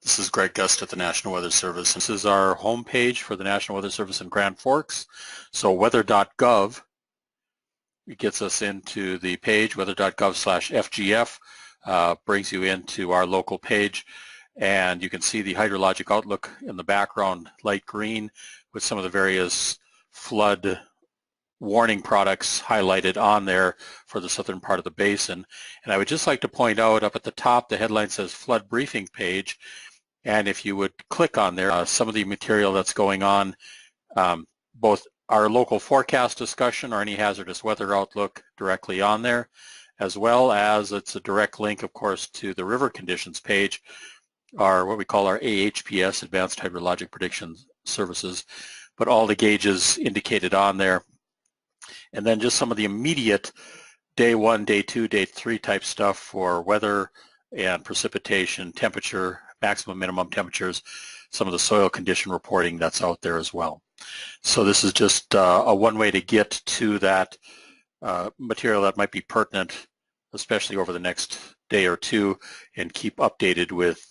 This is Greg Gust at the National Weather Service. This is our home page for the National Weather Service in Grand Forks. So weather.gov, it gets us into the page, weather.gov/FGF, brings you into our local page, and you can see the hydrologic outlook in the background, light green, with some of the various flood warning products highlighted on there for the southern part of the basin. And I would just like to point out up at the top, the headline says flood briefing page. And if you would click on there, some of the material that's going on, both our local forecast discussion or any hazardous weather outlook directly on there, as well as it's a direct link, of course, to the river conditions page, our what we call our AHPS, Advanced Hydrologic Prediction Services, but all the gauges indicated on there. And then just some of the immediate day 1, day 2, day 3 type stuff for weather and precipitation, temperature, maximum minimum temperatures, some of the soil condition reporting that's out there as well. So this is just a one way to get to that material that might be pertinent, especially over the next day or two, and keep updated with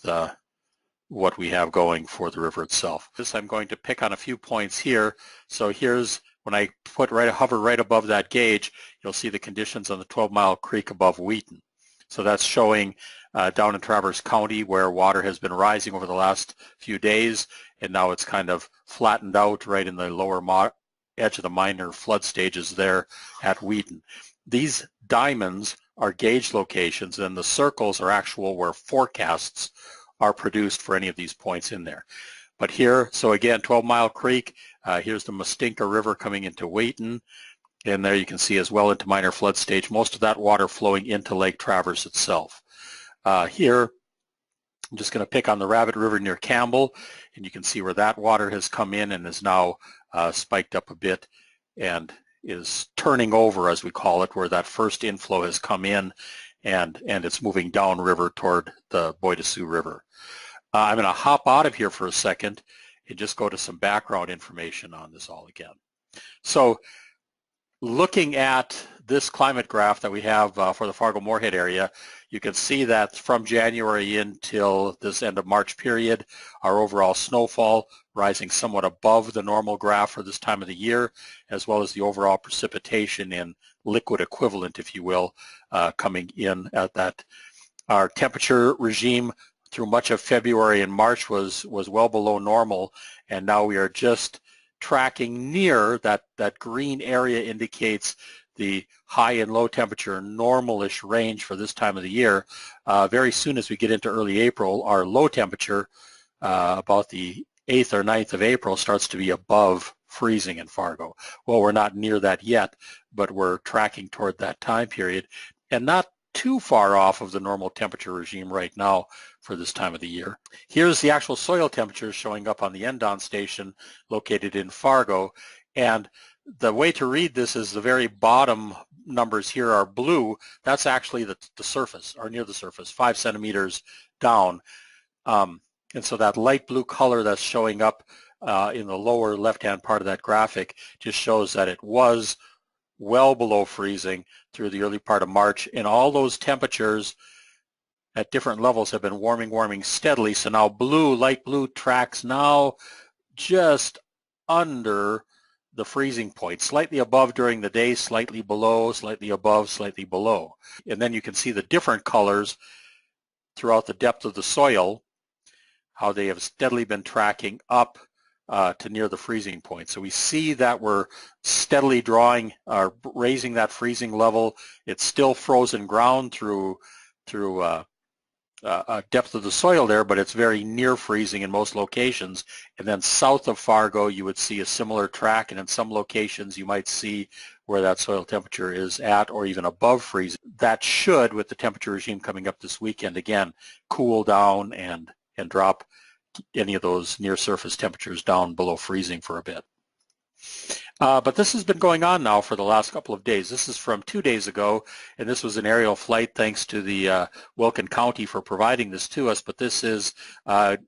what we have going for the river itself. I'm going to pick on a few points here. So here's when I hover right above that gauge, you'll see the conditions on the 12-mile creek above Wheaton. So that's showing down in Traverse County where water has been rising over the last few days, and now it's kind of flattened out right in the lower edge of the minor flood stages there at Wheaton. These diamonds are gauge locations, and the circles are actual where forecasts are produced for any of these points in there. But here, so again, 12-mile creek, here's the Mustinka River coming into Wheaton, and there you can see as well into minor flood stage, most of that water flowing into Lake Traverse itself. Here, I'm just going to pick on the Rabbit River near Campbell, and you can see where that water has come in and is now spiked up a bit and is turning over, as we call it, where that first inflow has come in, and it's moving downriver toward the Bois de Sioux River. I'm going to hop out of here for a second and just go to some background information on this all again. So looking at this climate graph that we have for the Fargo-Moorhead area, you can see that from January until this end of March period, our overall snowfall rising somewhat above the normal graph for this time of the year, as well as the overall precipitation in liquid equivalent, if you will, coming in at that. Our temperature regime through much of February and March was well below normal, and now we are just tracking near that green area indicates the high and low temperature normal-ish range for this time of the year. Very soon as we get into early April, our low temperature about the 8th or 9th of April starts to be above freezing in Fargo. Well, we're not near that yet, but we're tracking toward that time period, and not too far off of the normal temperature regime right now for this time of the year. Here's the actual soil temperatures showing up on the NDON station located in Fargo, and the way to read this is the very bottom numbers here are blue. That's actually the surface, or near the surface, 5 centimeters down. And so that light blue color that's showing up in the lower left-hand part of that graphic just shows that it was well below freezing through the early part of March, and all those temperatures at different levels have been warming steadily. So now light blue tracks now just under the freezing point, slightly above during the day, slightly below, slightly above, slightly below. And then you can see the different colors throughout the depth of the soil, how they have steadily been tracking up to near the freezing point. So we see that we're steadily raising that freezing level. It's still frozen ground through depth of the soil there, but it's very near freezing in most locations. And then south of Fargo, you would see a similar track, and in some locations you might see where that soil temperature is at or even above freezing. That should, with the temperature regime coming up this weekend, again, cool down and drop any of those near surface temperatures down below freezing for a bit. But this has been going on now for the last couple of days. This is from 2 days ago, and this was an aerial flight thanks to the Wilkin County for providing this to us. But this is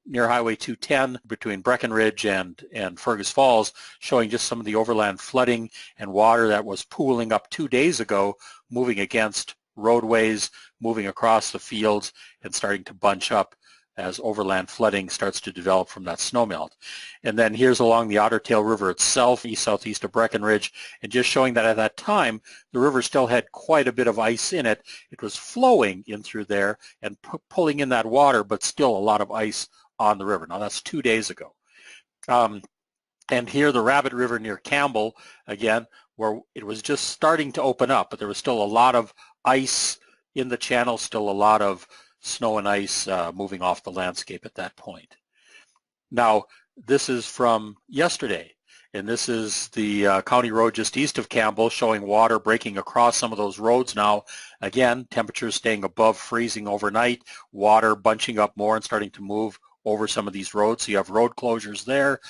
near Highway 210 between Breckenridge and Fergus Falls, showing just some of the overland flooding and water that was pooling up 2 days ago, moving against roadways, moving across the fields, and starting to bunch up as overland flooding starts to develop from that snowmelt. And then here's along the Otter Tail River itself, southeast of Breckenridge, and just showing that at that time, the river still had quite a bit of ice in it. It was flowing in through there and pulling in that water, but still a lot of ice on the river. Now that's 2 days ago. And here the Rabbit River near Campbell, again, where it was just starting to open up, but there was still a lot of ice in the channel, still a lot of snow and ice moving off the landscape at that point. Now, this is from yesterday, and this is the county road just east of Campbell, showing water breaking across some of those roads now. Again, temperatures staying above freezing overnight, water bunching up more and starting to move over some of these roads. So you have road closures there.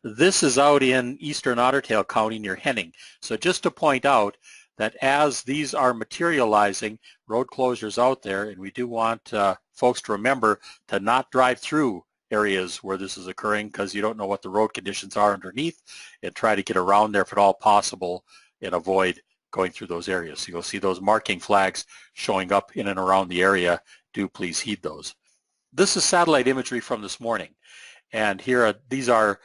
This is out in eastern Otter Tail County near Henning. So just to point out that as these are materializing, road closures out there, and we do want folks to remember to not drive through areas where this is occurring, because you don't know what the road conditions are underneath, and try to get around there if at all possible and avoid going through those areas. So you'll see those marking flags showing up in and around the area. Do please heed those. This is satellite imagery from this morning, and here these are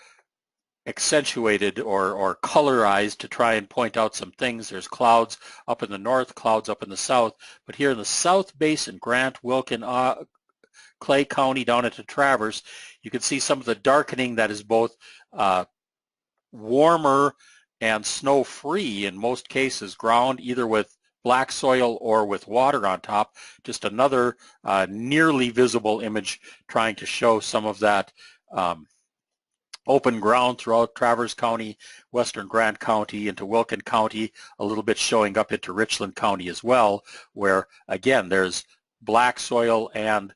accentuated or colorized to try and point out some things. There's clouds up in the north, clouds up in the south, but here in the South Basin, Grant, Wilkin, Clay County down into Traverse, you can see some of the darkening that is both warmer and snow-free in most cases, ground either with black soil or with water on top. Just another nearly visible image trying to show some of that open ground throughout Traverse County, western Grant County, into Wilkin County, a little bit showing up into Richland County as well, where again there's black soil and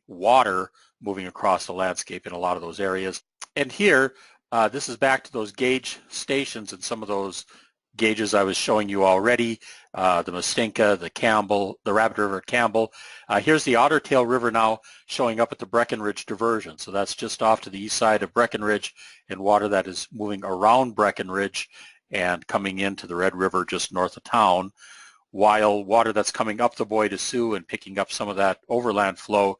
water moving across the landscape in a lot of those areas. And here, this is back to those gauge stations and some of those gauges I was showing you already, the Mustinka, the Campbell, the Rabbit River Campbell. Here's the Otter Tail River now showing up at the Breckenridge diversion. So that's just off to the east side of Breckenridge, and water that is moving around Breckenridge and coming into the Red River just north of town, while water that's coming up the Bois de Sioux and picking up some of that overland flow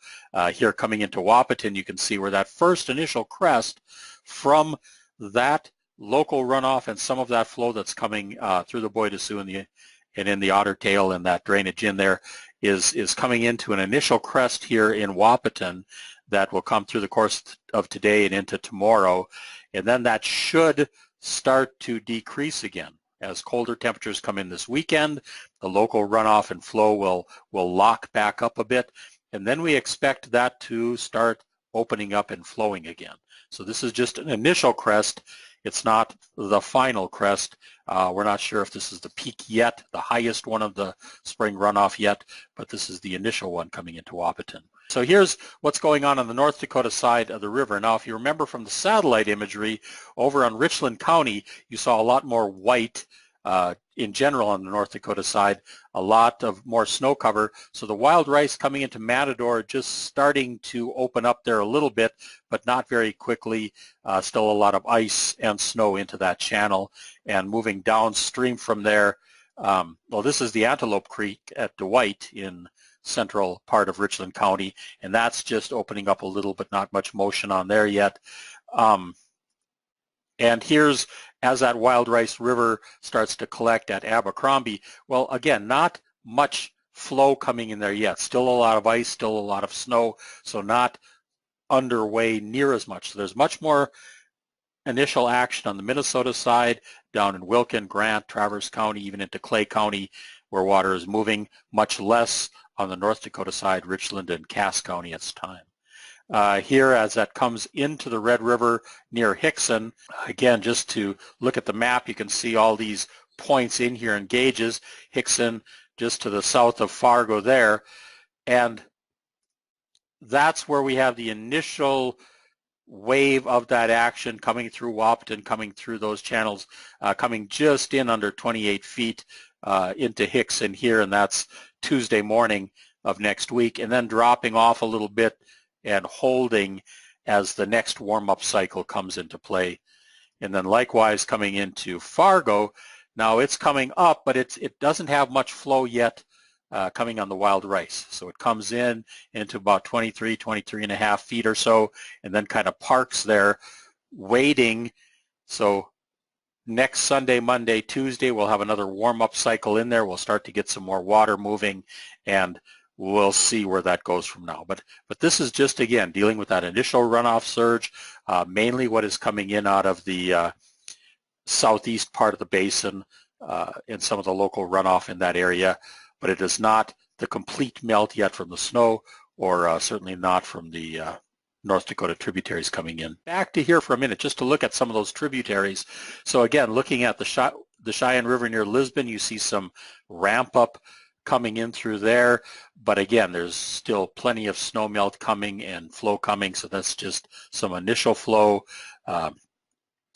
here coming into Wahpeton. You can see where that first initial crest from that local runoff and some of that flow that's coming through the Bois de Sioux and in the Otter Tail and that drainage in there is coming into an initial crest here in Wahpeton that will come through the course of today and into tomorrow, and then that should start to decrease again. As colder temperatures come in this weekend, the local runoff and flow will lock back up a bit, and then we expect that to start opening up and flowing again. So this is just an initial crest. It's not the final crest. We're not sure if this is the peak yet, the highest one of the spring runoff yet, but this is the initial one coming into Wahpeton. So here's what's going on the North Dakota side of the river. Now, if you remember from the satellite imagery, over on Richland County, you saw a lot more white in general on the North Dakota side, a lot of more snow cover. So the wild rice coming into Matador just starting to open up there a little bit, but not very quickly. Still a lot of ice and snow into that channel, and moving downstream from there. Well, this is the Antelope Creek at Dwight in central part of Richland County, and that's just opening up a little, but not much motion on there yet. And here's as that Wild Rice River starts to collect at Abercrombie. Well, again, not much flow coming in there yet. Still a lot of ice, still a lot of snow, so not underway near as much. So there's much more initial action on the Minnesota side, down in Wilkin, Grant, Traverse County, even into Clay County, where water is moving. Much less on the North Dakota side, Richland and Cass County at this time. Here, as that comes into the Red River near Hickson, again, just to look at the map, you can see all these points in here in gauges. Hickson just to the south of Fargo there, and that's where we have the initial wave of that action coming through Wahpeton, coming through those channels, coming just in under 28 feet into Hickson here, and that's Tuesday morning of next week, and then dropping off a little bit and holding as the next warm-up cycle comes into play. And then likewise coming into Fargo, now it's coming up, but it doesn't have much flow yet coming on the wild rice. So it comes in into about 23 and a half feet or so, and then kind of parks there waiting. So next Sunday, Monday, Tuesday, we'll have another warm-up cycle in there. We'll start to get some more water moving, and we'll see where that goes from now. But this is just, again, dealing with that initial runoff surge, mainly what is coming in out of the southeast part of the basin and some of the local runoff in that area. But it is not the complete melt yet from the snow, or certainly not from the North Dakota tributaries coming in. Back to here for a minute just to look at some of those tributaries. So again, looking at the Cheyenne River near Lisbon, you see some ramp up coming in through there, but again, there's still plenty of snow melt coming and flow coming, so that's just some initial flow.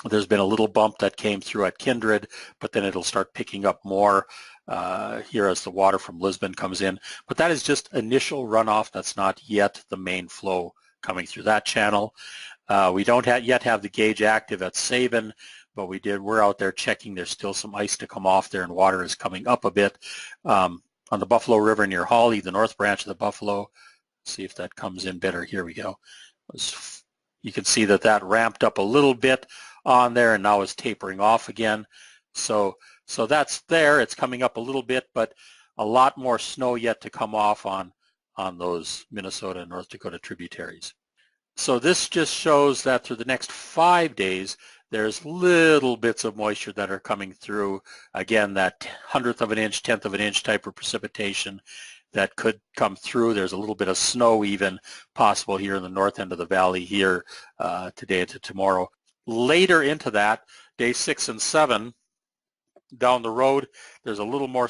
There's been a little bump that came through at Kindred, but then it'll start picking up more here as the water from Lisbon comes in. But that is just initial runoff. That's not yet the main flow coming through that channel. We don't yet have the gauge active at Sabin, but we're out there checking. There's still some ice to come off there, and water is coming up a bit. On the Buffalo River near Hawley, the north branch of the Buffalo, see if that comes in better. Here we go. You can see that ramped up a little bit on there and now is tapering off again. So that's there. It's coming up a little bit, but a lot more snow yet to come off on those Minnesota and North Dakota tributaries. So this just shows that through the next 5 days, there's little bits of moisture that are coming through. Again, that 1/10 of an inch, 1/10 of an inch type of precipitation that could come through. There's a little bit of snow even possible here in the north end of the valley here today into tomorrow. Later into that, day 6 and 7, down the road, there's a little more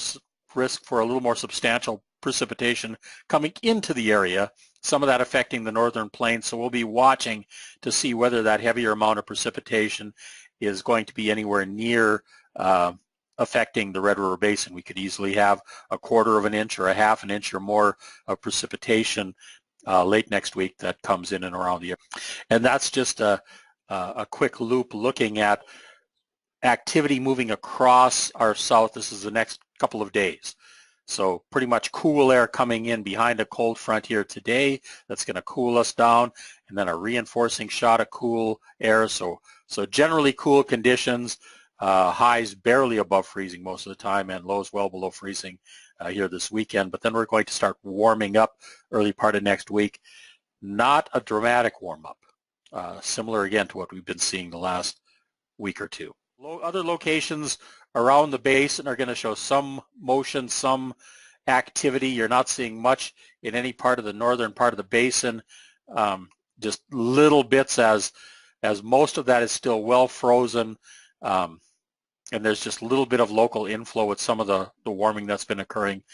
risk for a little more substantial precipitation coming into the area, some of that affecting the northern plains. So we'll be watching to see whether that heavier amount of precipitation is going to be anywhere near affecting the Red River Basin. We could easily have 1/4 of an inch or 1/2 an inch or more of precipitation late next week that comes in and around the area. And that's just a quick loop looking at activity moving across our south. This is the next couple of days. So pretty much cool air coming in behind a cold front here today. That's going to cool us down, and then a reinforcing shot of cool air. So generally cool conditions, highs barely above freezing most of the time and lows well below freezing here this weekend. But then we're going to start warming up early part of next week. Not a dramatic warm up. Similar again to what we've been seeing the last week or two. Other locations around the basin are going to show some motion, some activity. You're not seeing much in any part of the northern part of the basin, just little bits as most of that is still well frozen, and there's just a little bit of local inflow with some of the warming that's been occurring,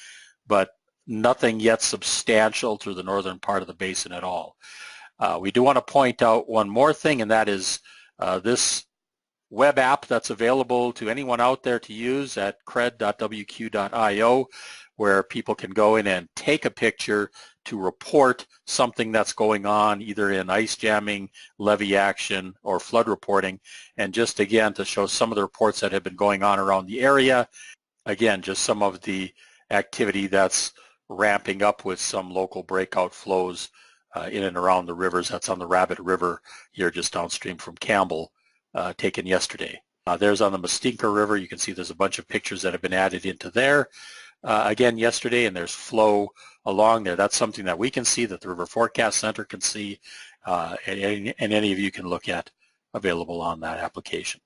but nothing yet substantial through the northern part of the basin at all. We do want to point out one more thing, and that is this web app that's available to anyone out there to use at cred.wq.io, where people can go in and take a picture to report something that's going on, either in ice jamming, levee action, or flood reporting, and just again to show some of the reports that have been going on around the area. Again, just some of the activity that's ramping up with some local breakout flows in and around the rivers. That's on the Rabbit River here just downstream from Campbell, taken yesterday. There's on the Mustinka River. You can see there's a bunch of pictures that have been added into there again yesterday, and there's flow along there. That's something that we can see, that the River Forecast Center can see, and any of you can look at, available on that application.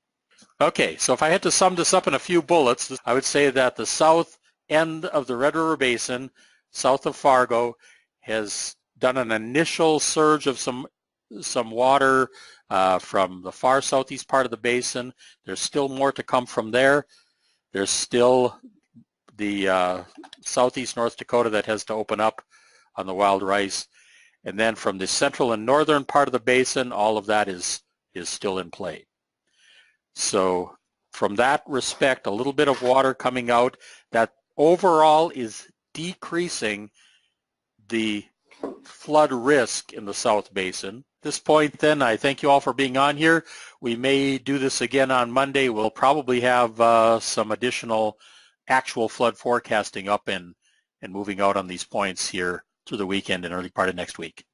Okay, so if I had to sum this up in a few bullets, I would say that the south end of the Red River Basin, south of Fargo, has done an initial surge of some water from the far southeast part of the basin. There's still more to come from there. There's still the southeast North Dakota that has to open up on the wild rice. And then from the central and northern part of the basin, all of that is still in play. So from that respect, a little bit of water coming out that overall is decreasing the flood risk in the South Basin. At this point then, I thank you all for being on here. We may do this again on Monday. We'll probably have some additional actual flood forecasting up and and moving out on these points here through the weekend and early part of next week.